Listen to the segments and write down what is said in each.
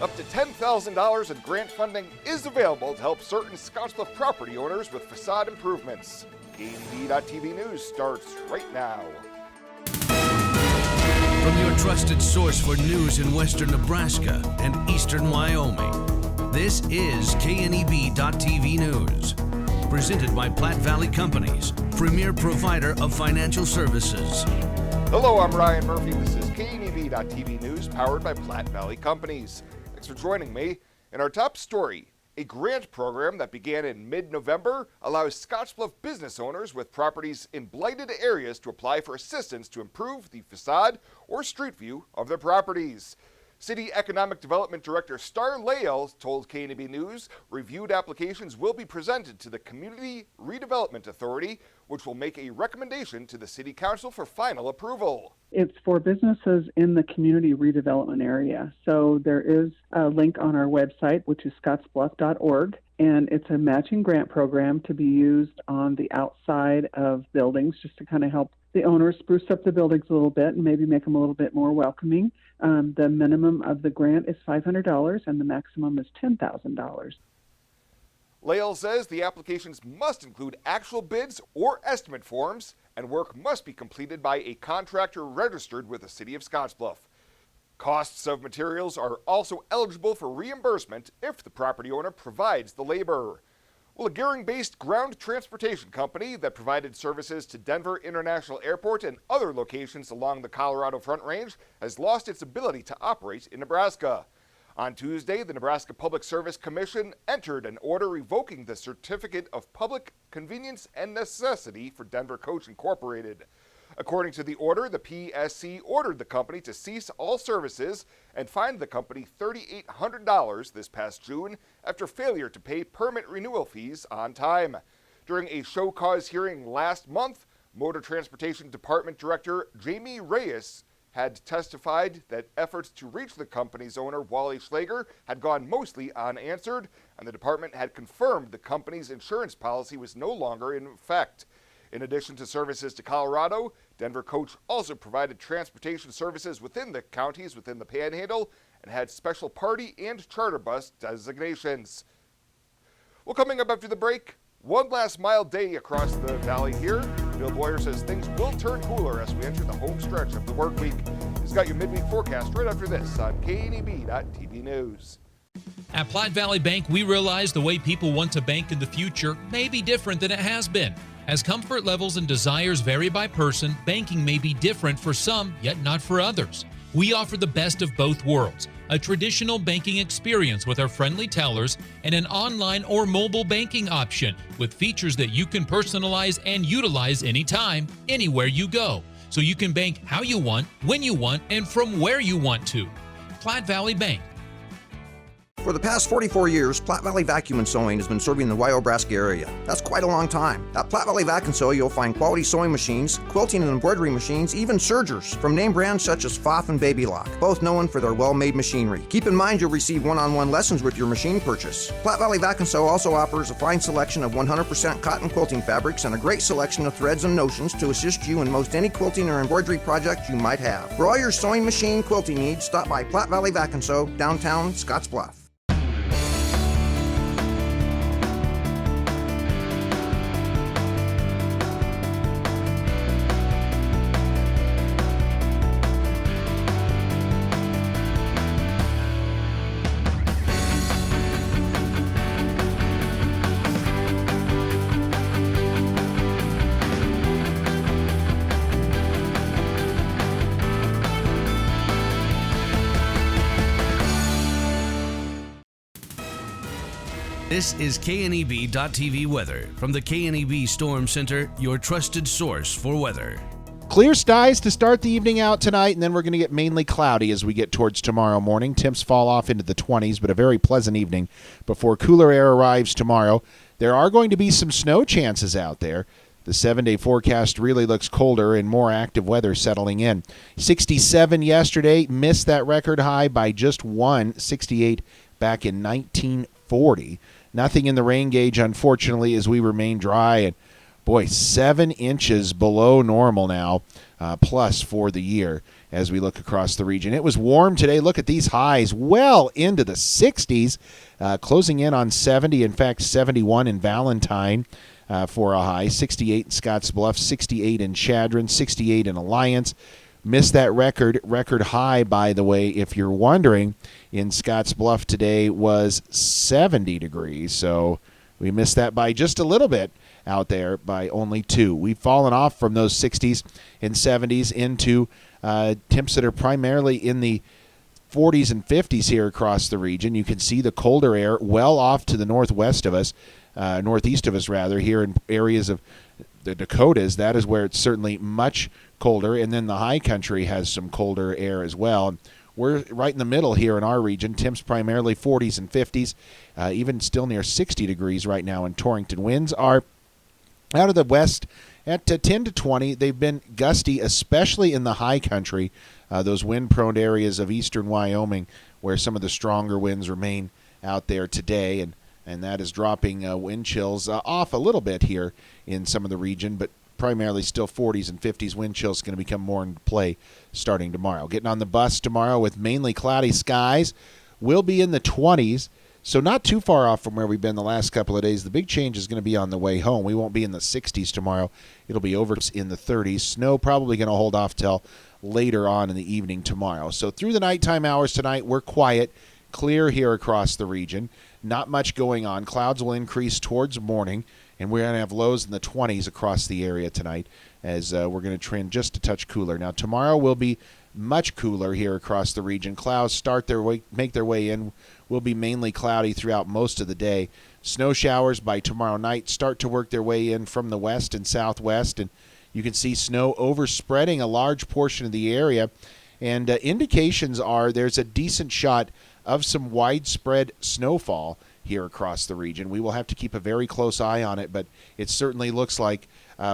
Up to $10,000 in grant funding is available to help certain Scottsbluff property owners with facade improvements. KNEB.TV News starts right now. From your trusted source for news in western Nebraska and eastern Wyoming, this is KNEB.TV News. Presented by Platte Valley Companies, premier provider of financial services. Hello, I'm Ryan Murphy. This is KNEB.TV News, powered by Platte Valley Companies. Thanks for joining me. In our top story, a grant program that began in mid-November allows Scottsbluff business owners with properties in blighted areas to apply for assistance to improve the facade or street view of their properties. City Economic Development Director Star Lael told KNEB News reviewed applications will be presented to the Community Redevelopment Authority, which will make a recommendation to the City Council for final approval. It's for businesses in the community redevelopment area. So there is a link on our website, which is scottsbluff.org, and it's a matching grant program to be used on the outside of buildings just to kind of help the owners spruce up the buildings a little bit and maybe make them a little bit more welcoming. The minimum of the grant is $500 and the maximum is $10,000. Lael says the applications must include actual bids or estimate forms, and work must be completed by a contractor registered with the City of Scottsbluff. Costs of materials are also eligible for reimbursement if the property owner provides the labor. Well, a Gering-based ground transportation company that provided services to Denver International Airport and other locations along the Colorado Front Range has lost its ability to operate in Nebraska. On Tuesday, the Nebraska Public Service Commission entered an order revoking the Certificate of Public Convenience and Necessity for Denver Coach Incorporated. According to the order, the PSC ordered the company to cease all services and fined the company $3,800 this past June after failure to pay permit renewal fees on time. During a show cause hearing last month, Motor Transportation Department Director Jamie Reyes had testified that efforts to reach the company's owner, Wally Schlager, had gone mostly unanswered, and the department had confirmed the company's insurance policy was no longer in effect. In addition to services to Colorado, Denver Coach also provided transportation services within the counties within the Panhandle and had special party and charter bus designations. Well, coming up after the break, one last mild day across the valley here. Bill Boyer says things will turn cooler as we enter the home stretch of the work week. He's got your midweek forecast right after this on KNEB.TV News. At Platte Valley Bank, we realize the way people want to bank in the future may be different than it has been. As comfort levels and desires vary by person, banking may be different for some, yet not for others. We offer the best of both worlds, a traditional banking experience with our friendly tellers and an online or mobile banking option with features that you can personalize and utilize anytime, anywhere you go. So you can bank how you want, when you want, and from where you want to. Platte Valley Bank. For the past 44 years, Platte Valley Vacuum and Sewing has been serving the Wyobraska area. That's quite a long time. At Platte Valley Vac and Sew, you'll find quality sewing machines, quilting and embroidery machines, even sergers from name brands such as Pfaff and Baby Lock, both known for their well-made machinery. Keep in mind you'll receive one-on-one lessons with your machine purchase. Platte Valley Vac and Sew also offers a fine selection of 100% cotton quilting fabrics and a great selection of threads and notions to assist you in most any quilting or embroidery project you might have. For all your sewing machine quilting needs, stop by Platte Valley Vac and Sew, downtown Scottsbluff. This is KNEB.TV weather from the KNEB Storm Center, your trusted source for weather. Clear skies to start the evening out tonight, and then we're going to get mainly cloudy as we get towards tomorrow morning. Temps fall off into the 20s, but a very pleasant evening before cooler air arrives tomorrow. There are going to be some snow chances out there. The 7-day forecast really looks colder and more active weather settling in. 67 yesterday, missed that record high by just 68 back in 1940. Nothing in the rain gauge, unfortunately, as we remain dry. And, boy, 7 inches below normal now, plus for the year. as we look across the region. It was warm today. Look at these highs, well into the 60s, closing in on 70. In fact, 71 in Valentine for a high, 68 in Scottsbluff, 68 in Chadron, 68 in Alliance. Missed that record high, by the way, if you're wondering, in Scottsbluff today was 70 degrees. So we missed that by just a little bit out there, by only 2. We've fallen off from those 60s and 70s into temps that are primarily in the 40s and 50s here across the region. You can see the colder air well off to the northwest of us, northeast of us rather, here in areas of the Dakotas. That is where it's certainly much colder, and then the high country has some colder air as well. We're right in the middle here in our region. Temps primarily 40s and 50s, even still near 60 degrees right now in Torrington. Winds are out of the west at 10 to 20. They've been gusty, especially in the high country, those wind-prone areas of eastern Wyoming, where some of the stronger winds remain out there today, and that is dropping wind chills off a little bit here in some of the region, but primarily still 40s and 50s. Wind chills going to become more in play starting tomorrow. Getting on the bus tomorrow with mainly cloudy skies. We'll be in the 20s, so not too far off from where we've been the last couple of days. The big change is going to be on the way home. We won't be in the 60s tomorrow. It'll be over in the 30s. Snow probably going to hold off till later on in the evening tomorrow. So through the nighttime hours tonight, we're quiet, clear here across the region. Not much going on. Clouds will increase towards morning, and we're going to have lows in the 20s across the area tonight as we're going to trend just a touch cooler. Now, tomorrow will be much cooler here across the region. Clouds make their way in. Will be mainly cloudy throughout most of the day. Snow showers by tomorrow night start to work their way in from the west and southwest, and you can see snow overspreading a large portion of the area. And indications are there's a decent shot of some widespread snowfall here across the region. We will have to keep a very close eye on it, but it certainly looks like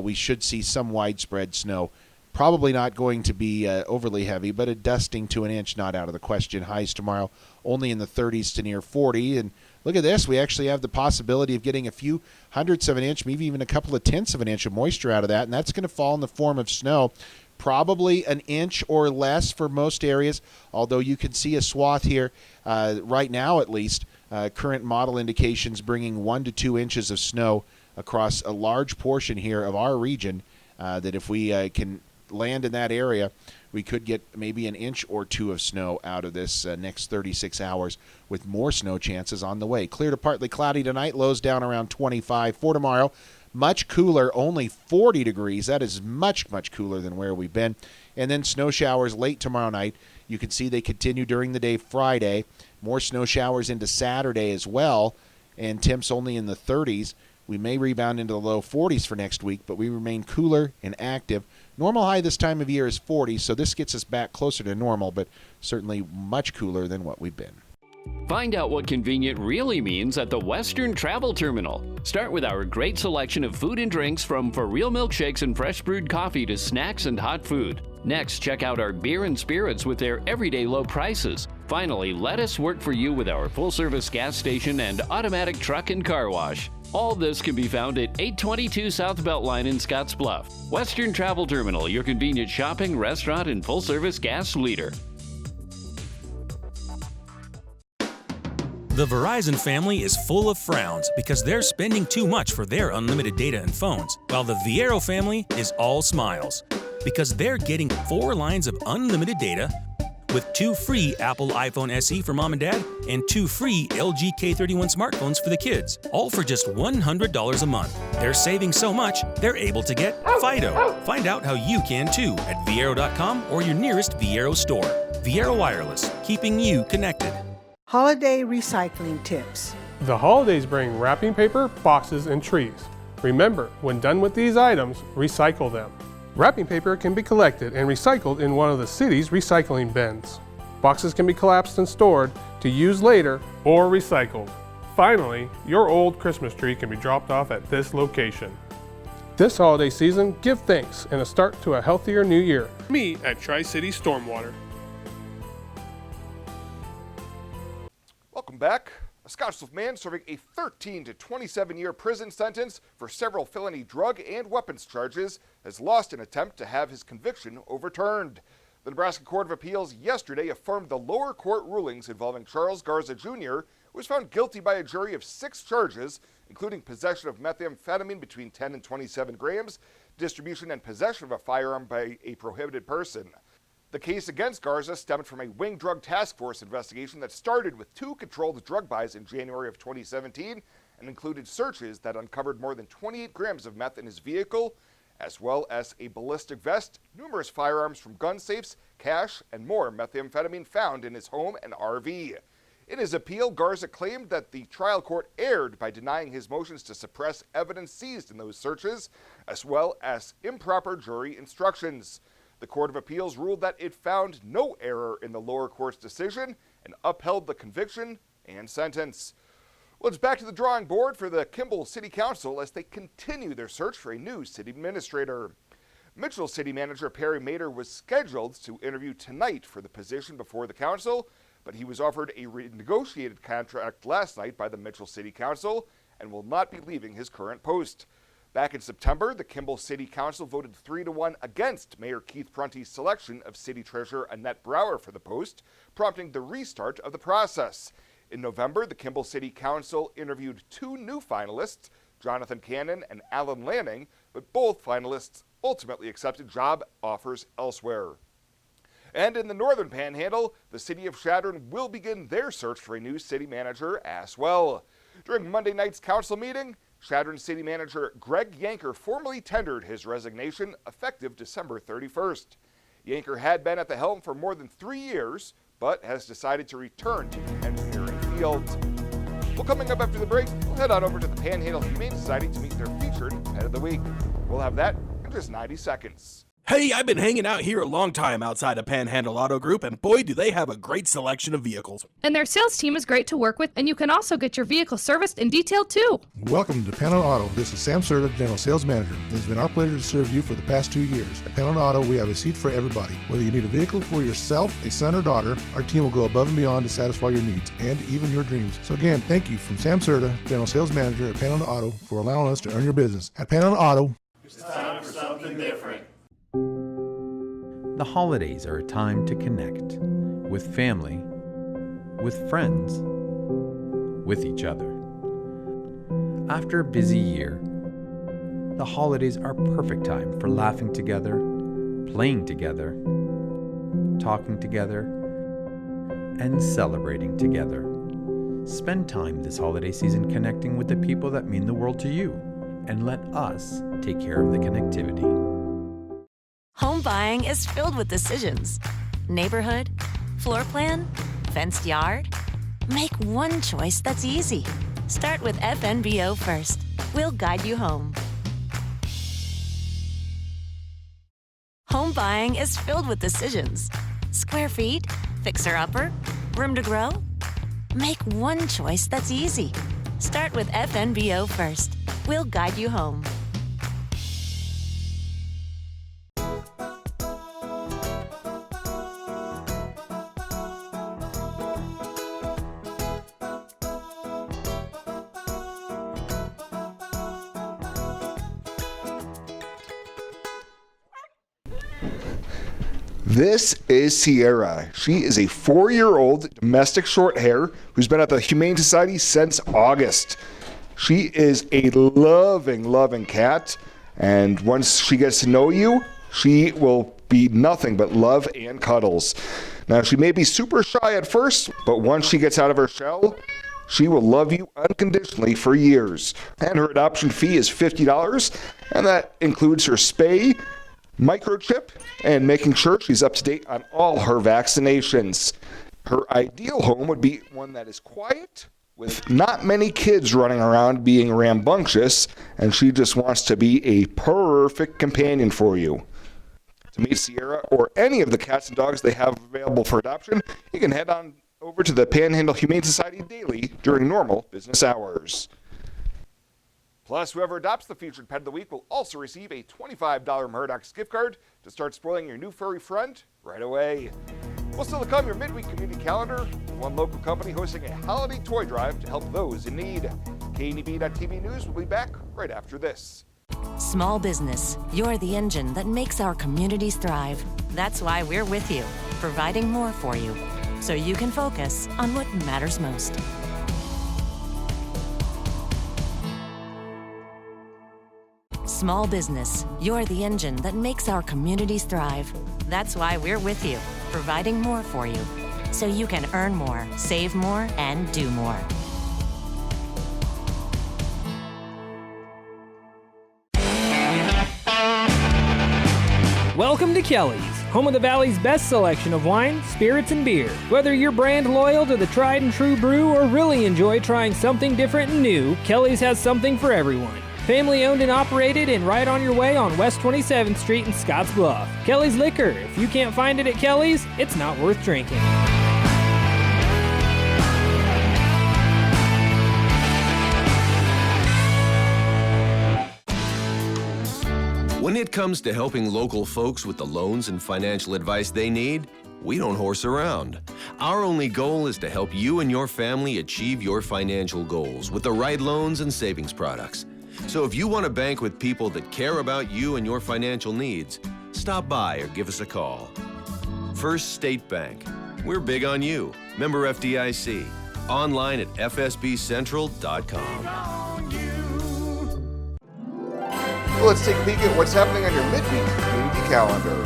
we should see some widespread snow. Probably not going to be overly heavy, but a dusting to an inch not out of the question. Highs tomorrow only in the 30s to near 40. And look at this. We actually have the possibility of getting a few hundredths of an inch, maybe even a couple of tenths of an inch of moisture out of that, and that's going to fall in the form of snow. Probably an inch or less for most areas, although you can see a swath here right now at least. Current model indications bringing 1 to 2 inches of snow across a large portion here of our region, that if we can land in that area, we could get maybe an inch or 2 of snow out of this next 36 hours, with more snow chances on the way. Clear to partly cloudy tonight, lows down around 25. For tomorrow, much cooler, only 40 degrees. That is much, much cooler than where we've been. And then snow showers late tomorrow night. You can see they continue during the day Friday. More snow showers into Saturday as well, and temps only in the 30s. We may rebound into the low 40s for next week, but we remain cooler and active. Normal high this time of year is 40, so this gets us back closer to normal, but certainly much cooler than what we've been. Find out what convenient really means at the Western Travel Terminal. Start with our great selection of food and drinks, from for real milkshakes and fresh brewed coffee to snacks and hot food. Next, check out our beer and spirits with their everyday low prices. Finally, let us work for you with our full-service gas station and automatic truck and car wash. All this can be found at 822 South Beltline in Scottsbluff. Western Travel Terminal, your convenient shopping, restaurant, and full-service gas leader. The Verizon family is full of frowns because they're spending too much for their unlimited data and phones, while the Viero family is all smiles because they're getting 4 lines of unlimited data with 2 free Apple iPhone SE for mom and dad and 2 free LG K31 smartphones for the kids, all for just $100 a month. They're saving so much, they're able to get Fido. Find out how you can too at Viero.com or your nearest Viero store. Viero Wireless, keeping you connected. Holiday recycling tips. The holidays bring wrapping paper, boxes, and trees. Remember, when done with these items, recycle them. Wrapping paper can be collected and recycled in one of the city's recycling bins. Boxes can be collapsed and stored to use later or recycled. Finally, your old Christmas tree can be dropped off at this location. This holiday season, give thanks and a start to a healthier new year. Meet at Tri-City Stormwater. Welcome back. A Scottsbluff man serving a 13 to 27-year prison sentence for several felony drug and weapons charges has lost an attempt to have his conviction overturned. The Nebraska Court of Appeals yesterday affirmed the lower court rulings involving Charles Garza Jr., who was found guilty by a jury of 6 charges, including possession of methamphetamine between 10 and 27 grams, distribution and possession of a firearm by a prohibited person. The case against Garza stemmed from a Wing Drug Task Force investigation that started with 2 controlled drug buys in January of 2017 and included searches that uncovered more than 28 grams of meth in his vehicle, as well as a ballistic vest, numerous firearms from gun safes, cash, and more methamphetamine found in his home and RV. In his appeal, Garza claimed that the trial court erred by denying his motions to suppress evidence seized in those searches, as well as improper jury instructions. The Court of Appeals ruled that it found no error in the lower court's decision and upheld the conviction and sentence. Well, it's back to the drawing board for the Kimball City Council as they continue their search for a new city administrator. Mitchell City Manager Perry Mader was scheduled to interview tonight for the position before the council, but he was offered a renegotiated contract last night by the Mitchell City Council and will not be leaving his current post. Back in September, the Kimball City Council voted 3-1 against Mayor Keith Prunty's selection of City Treasurer Annette Brower for the post, prompting the restart of the process. In November, the Kimball City Council interviewed 2 new finalists, Jonathan Cannon and Alan Lanning, but both finalists ultimately accepted job offers elsewhere. And in the Northern Panhandle, the city of Chadron will begin their search for a new city manager as well. During Monday night's council meeting, Chadron City Manager Greg Yanker formally tendered his resignation effective December 31st. Yanker had been at the helm for more than 3 years, but has decided to return to the engineering field. Well, coming up after the break, we'll head on over to the Panhandle Humane Society to meet their featured Pet of the Week. We'll have that in just 90 seconds. Hey, I've been hanging out here a long time outside of Panhandle Auto Group, and boy, do they have a great selection of vehicles. And their sales team is great to work with, and you can also get your vehicle serviced and detailed too. Welcome to Panhandle Auto. This is Sam Serta, General Sales Manager. It's been our pleasure to serve you for the past 2 years. At Panhandle Auto, we have a seat for everybody. Whether you need a vehicle for yourself, a son or daughter, our team will go above and beyond to satisfy your needs and even your dreams. So again, thank you from Sam Serta, General Sales Manager at Panhandle Auto, for allowing us to earn your business. At Panhandle Auto, it's time for something different. The holidays are a time to connect with family, with friends, with each other. After a busy year, the holidays are a perfect time for laughing together, playing together, talking together, and celebrating together. Spend time this holiday season connecting with the people that mean the world to you, and let us take care of the connectivity. Home buying is filled with decisions. Neighborhood, floor plan, fenced yard. Make one choice that's easy. Start with FNBO first. We'll guide you home. Home buying is filled with decisions. Square feet, fixer-upper, room to grow. Make one choice that's easy. Start with FNBO first. We'll guide you home. This is Sierra. She is a 4-year-old domestic short hair who's been at the Humane Society since August. She is a loving cat, and once she gets to know you, she will be nothing but love and cuddles. Now, she may be super shy at first, but once she gets out of her shell, she will love you unconditionally for years. And her adoption fee is $50, and that includes her spay, microchip, and making sure she's up to date on all her vaccinations. Her ideal home would be one that is quiet, with not many kids running around being rambunctious, and she just wants to be a perfect companion for you. To meet Sierra or any of the cats and dogs they have available for adoption, you can head on over to the Panhandle Humane Society daily during normal business hours. Plus, whoever adopts the featured Pet of the Week will also receive a $25 Murdoch's gift card to start spoiling your new furry friend right away. Well, still to come, your midweek community calendar, one local company hosting a holiday toy drive to help those in need. KNEB.TV News will be back right after this. Small business, you're the engine that makes our communities thrive. That's why we're with you, providing more for you, so you can focus on what matters most. Small business, you're the engine that makes our communities thrive. That's why we're with you, providing more for you, so you can earn more, save more, and do more. Welcome to Kelly's, home of the Valley's best selection of wine, spirits, and beer. Whether you're brand loyal to the tried and true brew or really enjoy trying something different and new, Kelly's has something for everyone. Family owned and operated and right on your way on West 27th Street in Scottsbluff. Kelly's Liquor. If you can't find it at Kelly's, it's not worth drinking. When it comes to helping local folks with the loans and financial advice they need, we don't horse around. Our only goal is to help you and your family achieve your financial goals with the right loans and savings products. So if you want to bank with people that care about you and your financial needs, stop by or give us a call. First State Bank. We're big on you. Member FDIC. Online at fsbcentral.com. Let's take a peek at what's happening on your midweek community calendar.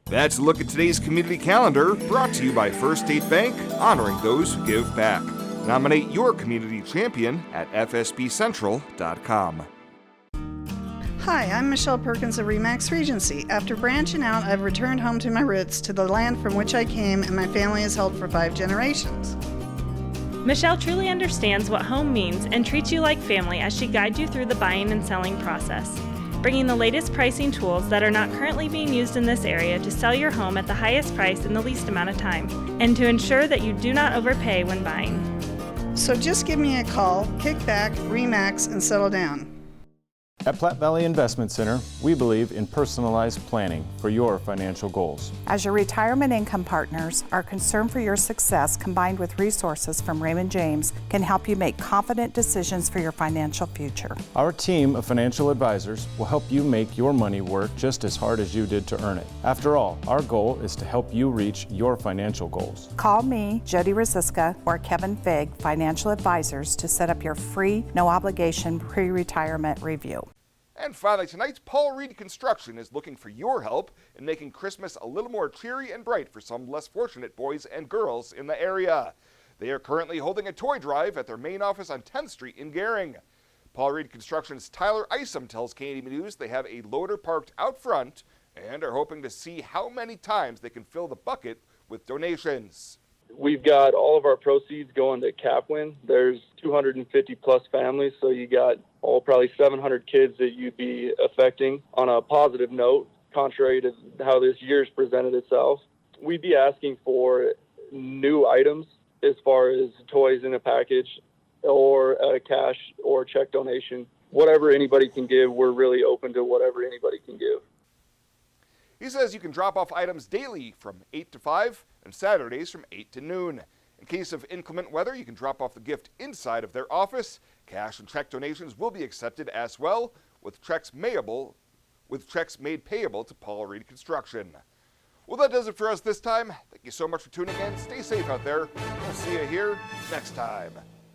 That's a look at today's community calendar, brought to you by First State Bank, honoring those who give back. Nominate your community champion at fsbcentral.com. Hi, I'm Michelle Perkins of Remax Regency. After branching out, I've returned home to my roots, to the land from which I came and my family has held for 5 generations. Michelle truly understands what home means and treats you like family as she guides you through the buying and selling process, bringing the latest pricing tools that are not currently being used in this area to sell your home at the highest price in the least amount of time, and to ensure that you do not overpay when buying. So just give me a call, kick back, RE/MAX, and settle down. At Platte Valley Investment Center, we believe in personalized planning for your financial goals. As your retirement income partners, our concern for your success combined with resources from Raymond James can help you make confident decisions for your financial future. Our team of financial advisors will help you make your money work just as hard as you did to earn it. After all, our goal is to help you reach your financial goals. Call me, Jody Rosiska, or Kevin Fig, Financial Advisors, to set up your free, no-obligation pre-retirement review. And finally tonight, Paul Reed Construction is looking for your help in making Christmas a little more cheery and bright for some less fortunate boys and girls in the area. They are currently holding a toy drive at their main office on 10th Street in Gering. Paul Reed Construction's Tyler Isom tells KNB News they have a loader parked out front and are hoping to see how many times they can fill the bucket with donations. We've got all of our proceeds going to Capwin. There's 250 plus families, so you got probably 700 kids that you'd be affecting. On a positive note, contrary to how this year's presented itself, we'd be asking for new items as far as toys in a package or a cash or check donation. Whatever anybody can give, we're really open to whatever anybody can give. He says you can drop off items daily from 8 to 5 and Saturdays from 8 to noon. In case of inclement weather, you can drop off the gift inside of their office. Cash and check donations will be accepted as well, with checks made payable to Paul Reed Construction. Well, that does it for us this time. Thank you so much for tuning in. Stay safe out there. We'll see you here next time.